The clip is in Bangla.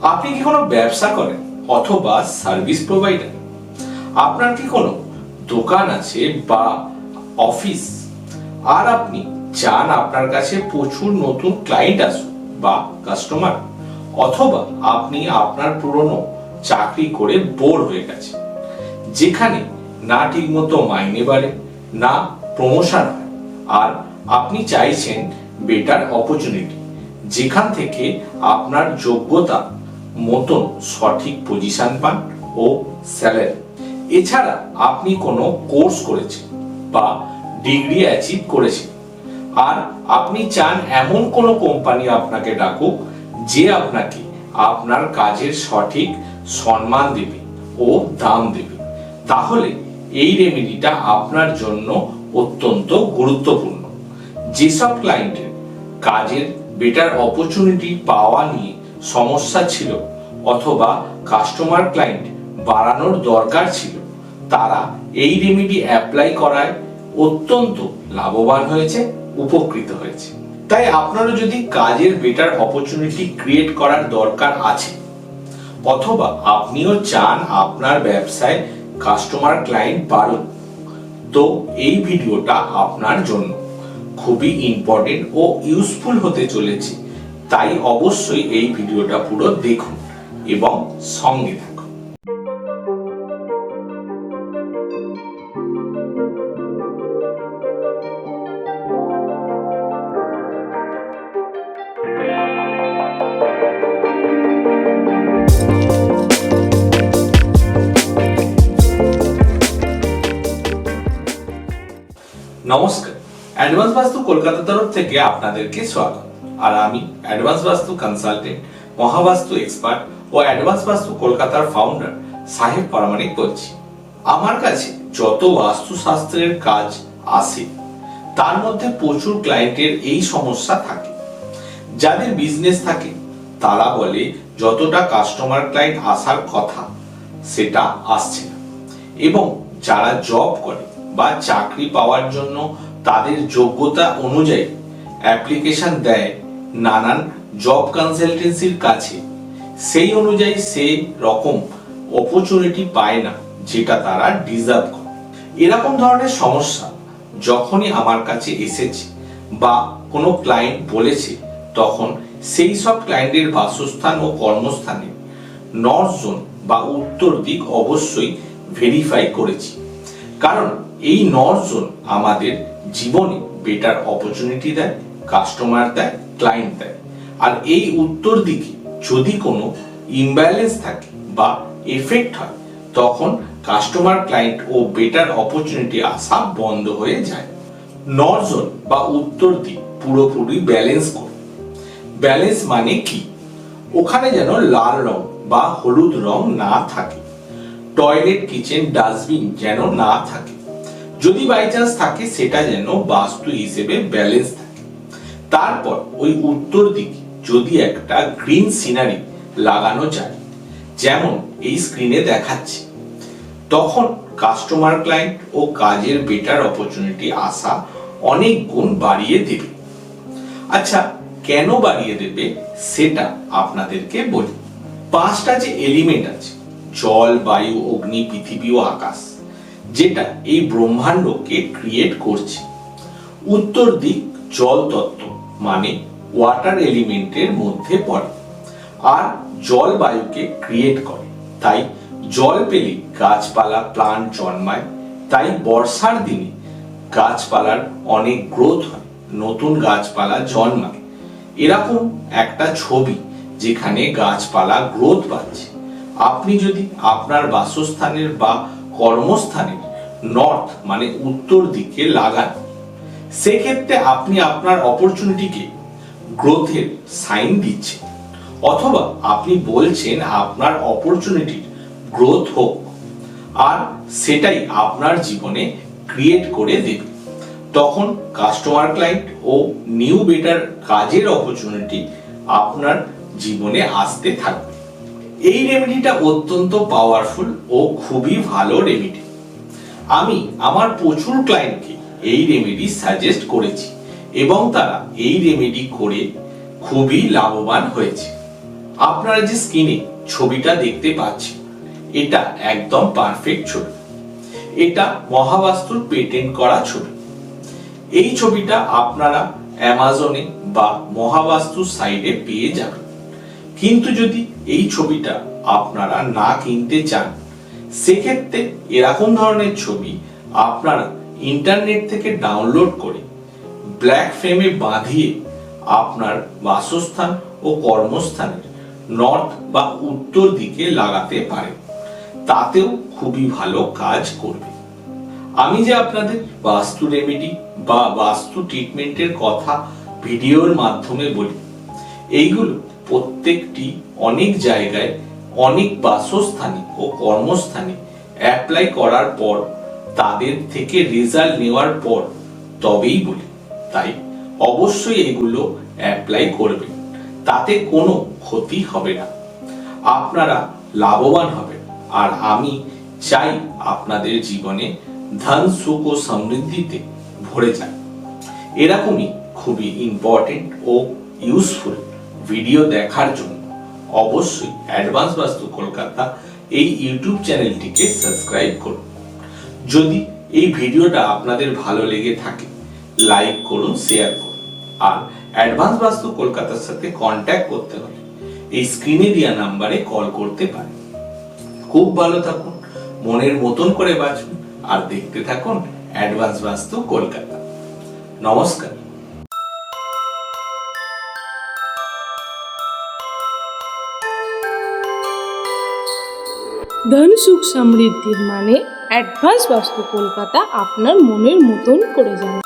আপনি কি কোনো ব্যবসা করেন অথবা সার্ভিস প্রোভাইডার? আপনার কি কোনো দোকান আছে বা অফিস, আর আপনি চান আপনার কাছে প্রচুর নতুন ক্লায়েন্ট আসুক বা কাস্টমার, অথবা আপনি আপনার পুরনো চাকরি করে বোর হয়ে গেছে, যেখানে না ঠিকমতো মাইনে বাড়ে না প্রমোশন হয়, আর আপনি চাইছেন বেটার অপরচুনিটি যেখান থেকে আপনার যোগ্যতা মতন সঠিক পজিশন পান ও স্যালারি। এছাড়া আপনি কোনো কোর্স করেছেন বা ডিগ্রি অ্যাচিভ করেছেন, আর আপনি চান এমন কোনো কোম্পানি আপনাকে ডাকুক যে আপনাকে আপনার কাজের সঠিক সম্মান দেবে ও দাম দেবে, তাহলে এই রেমেডিটা আপনার জন্য অত্যন্ত গুরুত্বপূর্ণ। যেসব ক্লায়েন্টের কাজের বেটার অপরচুনিটি পাওয়া নিয়ে সমস্যা ছিল অথবা কাস্টমার ক্লায়েন্ট বাড়ানোর দরকার ছিল, তারা এই রেমেডি অ্যাপ্লাই করায় অত্যন্ত লাভবান হয়েছে, উপকৃত হয়েছে। তাই আপনারও যদি কাজের বেটার অপরচুনিটি ক্রিয়েট করার দরকার আছে, অথবা আপনিও চান আপনার ব্যবসায় কাস্টমার ক্লায়েন্ট বাড়ুক, তো এই ভিডিওটা আপনার জন্য খুবই ইম্পর্টেন্ট ও ইউজফুল হতে চলেছে। তাই অবশ্যই এই ভিডিওটা পুরো দেখুন এবং সঙ্গে থাকুন। নমস্কার, অ্যাডভান্স বাস্তু কলকাতা তরফ থেকে আপনাদেরকে স্বাগত। আর আমি অ্যাডভান্স বাস্তু কনসালটেন্ট, মহাবাস্তু এক্সপার্ট ও অ্যাডভান্স বাস্তু কলকাতার ফাউন্ডার সাহেব পারামানিক বলছি। আমার কাছে যত বাস্তুশাস্ত্রের কাজ আসে তার মধ্যে প্রচুর ক্লায়েন্টের এই সমস্যা থাকে। যাদের বিজনেস থাকে তারা বলে যতটা কাস্টমার ক্লায়েন্ট আসার কথা সেটা আসছে না, এবং যারা জব করে বা চাকরি পাওয়ার জন্য তাদের যোগ্যতা অনুযায়ী অ্যাপ্লিকেশন দেয় নানান জব কনসালটেন্সির কাছে, সেই অনুযায়ী সেই রকম অপরচুনিটি পায় না যেটা তারা ডিজার্ভ করে। এরকম ধরনের সমস্যা যখনই আমার কাছে এসেছে বা কোনো ক্লায়েন্ট বলেছে, তখন সেই সব ক্লায়েন্টের বাসস্থান ও কর্মস্থানে নর্থ জোন বা উত্তর দিক অবশ্যই ভেরিফাই করেছি, কারণ এই নর্থ জোন আমাদের জীবনে বেটার অপরচুনিটি দেয়, কাস্টমার দেয়, ক্লায়েন্ট দেয়। আর এই উত্তর দিকে যদি কোনো ইমব্যালেন্স থাকে বা এফেক্ট হয়, তখন কাস্টমার ক্লায়েন্ট ও বেটার অপরচুনিটি আসা বন্ধ হয়ে যায়। নর্থ জোন বা উত্তর দিক পুরোপুরি ব্যালেন্স করে। ব্যালেন্স মানে কি? ওখানে যেন লাল রং বা হলুদ রং না থাকে, টয়লেট, কিচেন, ডাস্টবিন যেন না থাকে। যদি বাই চান্স থাকে সেটা যেন বাস্তু হিসেবে ব্যালেন্স থাকে। তারপর ওই উত্তর দিকে যদি একটা গ্রিন সিনারি লাগানো যায়, যেমন এই স্ক্রিনে দেখাচ্ছি, তখন কাস্টমার ক্লায়েন্ট ও কাজের বেটার অপরচুনিটি আসা অনেক গুণ বাড়িয়ে দেবে। আচ্ছা, কেন বাড়িয়ে দেবে সেটা আপনাদেরকে বলি। 5টা যে এলিমেন্ট আছে, জল, বায়ু, অগ্নি, পৃথিবী ও আকাশ, যেটা এই ব্রহ্মাণ্ডকে ক্রিয়েট করছে, উত্তর দিক জল তত্ত্ব মানে ওয়াটার এলিমেন্টের মধ্যে পড়ে, আর জল বায়ুকে ক্রিয়েট করে। তাই জল পেলে গাছপালা প্লান্ট জন্মায়। তাই বর্ষার দিনে গাছপালার অনেক গ্রোথ হয়, নতুন গাছপালা জন্মায়। এরকম একটা ছবি যেখানে গাছপালা গ্রোথ পাচ্ছে। আপনি যদি আপনার বাসস্থানের বা কর্মস্থানের নর্থ মানে উত্তর দিকে লাগান, সেক্ষেত্রে আপনি আপনার অপরচুনিটিকে গ্রোথের সাইন দিচ্ছেন, অথবা আপনি বলছেন আপনার অপরচুনিটির গ্রোথ হোক, আর সেটাই আপনার জীবনে ক্রিয়েট করে দেবে। তখন কাস্টমার ক্লায়েন্ট ও নিউ বেটার কাজের অপরচুনিটি আপনার জীবনে আসতে থাকবে। এই রেমেডিটা অত্যন্ত পাওয়ারফুল ও খুবই ভালো রেমেডি। আমি আমার প্রচুর ক্লায়েন্টকে এই রেমেডি সাজেস্ট করেছি এবং তারা এই রেমেডি করে খুবই লাভবান হয়েছে। আপনারা যে স্ক্রিনে ছবিটা দেখতে পাচ্ছেন, এটা একদম পারফেক্ট ছবি। এটা মহাবাস্তুর পেটেন্ট করা ছবি। এই ছবিটা আপনারা অ্যামাজনে বা মহাবাস্তু সাইটে পেয়ে যাবেন। কিন্তু যদি এই ছবিটা আপনারা না কিনতে চান, সেক্ষেত্রে এরকম ধরনের ছবি আপনারা ইন্টারনেট থেকে ডাউনলোড করে ব্ল্যাক ফ্রেমে বাঁধিয়ে আপনার বাসস্থান ও কর্মস্থানের নর্থ বা উত্তর দিকে লাগাতে পারেন। তাতেও খুবই ভালো কাজ করবে। আমি যে আপনাদের বাস্তু রেমেডি বা বাস্তু ট্রিটমেন্টের কথা ভিডিওর মাধ্যমে বলি, এইগুলো প্রত্যেকটি অনেক জায়গায় অনেক বাসস্থানে ও কর্মস্থানে অ্যাপ্লাই করার পর তাদের থেকে রেজাল্ট নেওয়ার পর তবেই বলি। তাই অবশ্যই এগুলো অ্যাপ্লাই করবেন, তাতে কোনো ক্ষতি হবে না, আপনারা লাভবান হবেন। আর আমি চাই আপনাদের জীবনে ধন সুখ ও সমৃদ্ধিতে ভরে যায়। এরকমই খুবই ইম্পর্টেন্ট ও ইউজফুল ভিডিও দেখার জন্য অবশ্যই অ্যাডভান্স বাস্তু কলকাতা এই ইউটিউব চ্যানেলটিকে সাবস্ক্রাইব করুন। যদি এই ভিডিওটা আপনাদের ভালো লেগে থাকে, লাইক করুন, শেয়ার করুন। আর অ্যাডভান্স বাস্তু কলকাতার সাথে কন্ট্যাক্ট করতে হলে এই স্ক্রিনে দেওয়া নাম্বারে কল করতে পারেন। খুব ভালো থাকুন, মনের মতন করে বাঁচুন, আর দেখতে থাকুন অ্যাডভান্স বাস্তু কলকাতা। নমস্কার। ধন সুখ সমৃদ্ধির মানে অ্যাডভান্স বাস্তু কলকাতা আপনার মনের মতন করে যান।